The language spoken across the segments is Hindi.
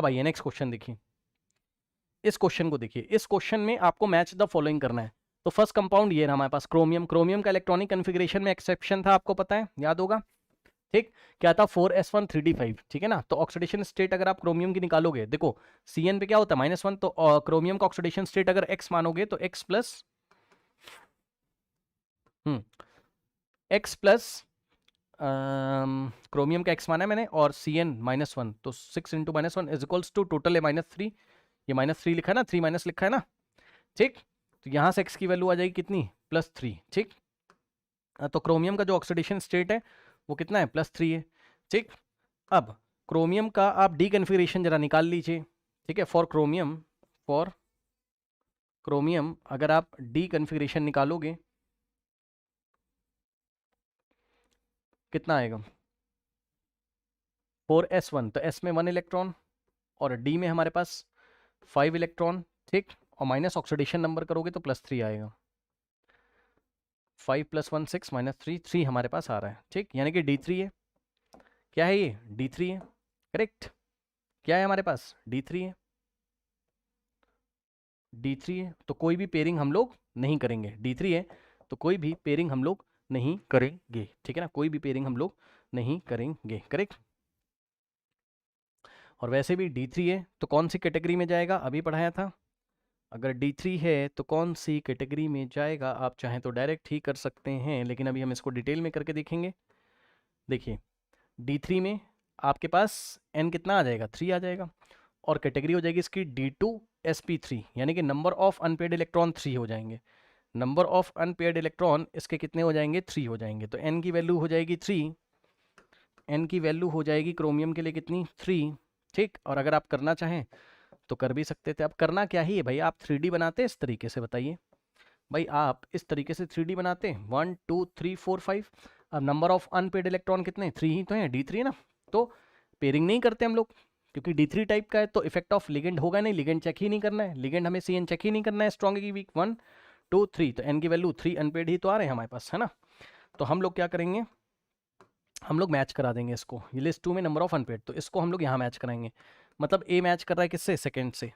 अब आइए नेक्स्ट क्वेश्चन देखिए, इस क्वेश्चन को देखिए। इस क्वेश्चन में आपको मैच द फॉलोइंग करना है। तो फर्स्ट कंपाउंड ये रहा हमारे पास क्रोमियम। क्रोमियम का इलेक्ट्रॉनिक कन्फिग्रेशन में एक्सेप्शन था, आपको पता है, याद होगा, ठीक। क्या था 4s1 3d5, ठीक है ना। तो ऑक्सीडेशन स्टेट अगर आप क्रोमियम की निकालोगे, देखो Cn पे क्या होता है -1, तो क्रोमियम का ऑक्सीडेशन स्टेट अगर x मानोगे तो x प्लस क्रोमियम का x माना है मैंने, और Cn -1, तो 6 into -1 is equals to total है -3। ये -3 लिखा है ना, 3 माइनस लिखा है ना, ठीक। तो यहां से x की वैल्यू आ जाएगी कितनी, +3, ठीक। तो क्रोमियम का जो ऑक्सीडेशन स्टेट है वो कितना है, +3 है, ठीक। अब क्रोमियम का आप डी कन्फिग्रेशन जरा निकाल लीजिए, ठीक है। फॉर क्रोमियम अगर आप डी कन्फिग्रेशन निकालोगे कितना आएगा, 4s1, तो s में 1 इलेक्ट्रॉन और d में हमारे पास 5 इलेक्ट्रॉन, ठीक। और माइनस ऑक्सीडेशन नंबर करोगे तो +3 आएगा। 5 + 1 6 -3, 3 हमारे पास आ रहा है, ठीक। यानी कि D3 है। क्या है ये, D3 है, करेक्ट। क्या है हमारे पास, D3 है, D3 है। तो कोई भी पेयरिंग हम लोग नहीं करेंगे, D3 है तो कोई भी पेयरिंग हम लोग नहीं करेंगे, ठीक है ना, कोई भी पेयरिंग हम लोग नहीं करेंगे, करेक्ट। और वैसे भी D3 है तो कौन सी कैटेगरी में जाएगा, अभी पढ़ाया था। अगर D3 है तो कौन सी कैटेगरी में जाएगा, आप चाहें तो डायरेक्ट ही कर सकते हैं, लेकिन अभी हम इसको डिटेल में करके देखेंगे। देखिए D3 में आपके पास n कितना आ जाएगा, 3 आ जाएगा, और कैटेगरी हो जाएगी इसकी D2sp3, यानी कि नंबर ऑफ अनपेड इलेक्ट्रॉन 3 हो जाएंगे। नंबर ऑफ अनपेड इलेक्ट्रॉन इसके कितने हो जाएंगे, 3 हो जाएंगे। तो n की वैल्यू हो जाएगी 3, n की वैल्यू हो जाएगी क्रोमियम के लिए कितनी, 3, ठीक। और अगर आप करना चाहें तो कर भी सकते थे। अब करना क्या ही है भाई, आप 3D बनाते इस तरीके से, बताइए भाई, आप इस तरीके से 3D बनाते, 1 2 3 4 5। अब नंबर ऑफ अनपेड इलेक्ट्रॉन कितने, 3 ही तो हैं, D3 है ना। तो पेयरिंग नहीं करते हम लोग, क्योंकि D3 टाइप का है तो इफेक्ट ऑफ लिगेंड होगा नहीं, लिगेंड चेक ही नहीं करना है, लिगेंड हमें Cn चेक ही नहीं करना है, स्ट्रॉन्ग की वीक, 1 2 3, तो n की वैल्यू 3 अनपेड ही तो आ रहे हैं हमारे पास, है ना। तो हम लोग क्या करेंगे, हम लोग मैच करा देंगे इसको, ये लिस्ट 2 में नंबर ऑफ अनपेड, तो इसको हम लोग यहाँ मैच कराएंगे। मतलब ए मैच कर रहा है किससे, सेकंड से,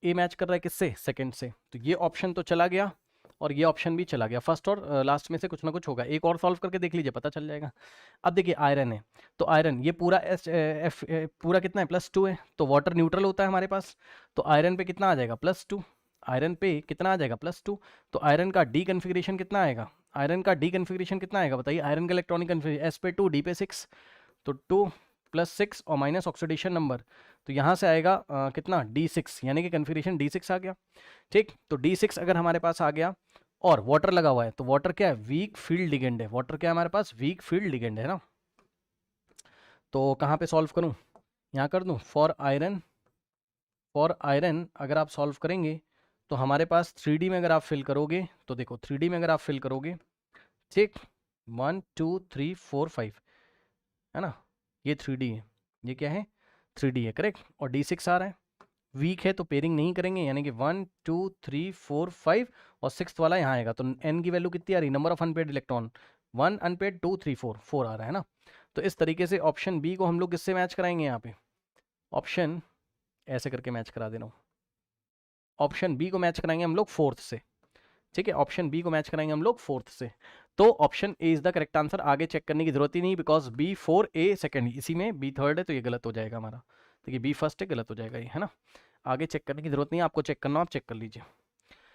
ए मैच कर रहा है किससे, सेकंड से। तो ये ऑप्शन तो चला गया और ये ऑप्शन भी चला गया, फर्स्ट और लास्ट में से कुछ ना कुछ होगा। एक और सॉल्व करके देख लीजिए, पता चल जाएगा। अब देखिए आयरन है, तो आयरन ये पूरा पूरा कितना है, +2 है, तो वाटर न्यूट्रल होता है हमारे पास, तो आयरन पे कितना आ जाएगा, +2। आयरन पे कितना आ जाएगा, +2। तो आयरन का डी कन्फिग्रेशन कितना आएगा, आयरन का डी कन्फिग्रेशन कितना आएगा बताइए। आयरन का इलेक्ट्रॉनिक कन्फिग्रेशन s पे 2 d पे 6, तो 2 + 6 और माइनस ऑक्सीडेशन नंबर, तो यहाँ से आएगा कितना, D6, यानी कि कन्फिग्रेशन D6 आ गया, ठीक। तो D6 अगर हमारे पास आ गया और वाटर लगा हुआ है, तो वाटर क्या है, वीक फील्ड लिगेंड है, वाटर क्या है हमारे पास, वीक फील्ड लिगेंड है ना। तो कहाँ पे सॉल्व करूँ, यहाँ कर दूँ। फॉर आयरन अगर आप सॉल्व करेंगे तो हमारे पास 3D में अगर आप फिल करोगे, तो देखो 3D में अगर आप फिल करोगे, ठीक, 1 2 3 4 5 है ना, ये 3D है, ये क्या है, 3D है, करेक्ट। और D6 आ रहा है, वीक है तो पेयरिंग नहीं करेंगे, यानी कि 1 2 3 4 5 और 6th वाला यहाँ आएगा। तो n की वैल्यू कितनी आ रही, number of unpaired electron 1 unpaired 2 3 4 4 आ रहा है ना। तो इस तरीके से ऑप्शन बी को हम लोग किससे मैच कराएंगे, यहाँ पे ऑप्शन ऐसे करके मैच करा देना, ऑप्शन बी को मैच कराएंगे हम लोग 4th से, ठीक है। ऑप्शन बी को मैच कराएंगे हम लोग 4th से, तो option A is the correct answer. आगे चेक करने की जरूरत ही नहीं, बिकॉज बी 4 ए सेकंड, इसी में बी थर्ड है तो ये गलत हो जाएगा हमारा, देखिए बी फर्स्ट है, गलत हो जाएगा ये, है ना। आगे चेक करने की जरूरत नहीं है, आपको चेक करना, आप चेक कर लीजिए।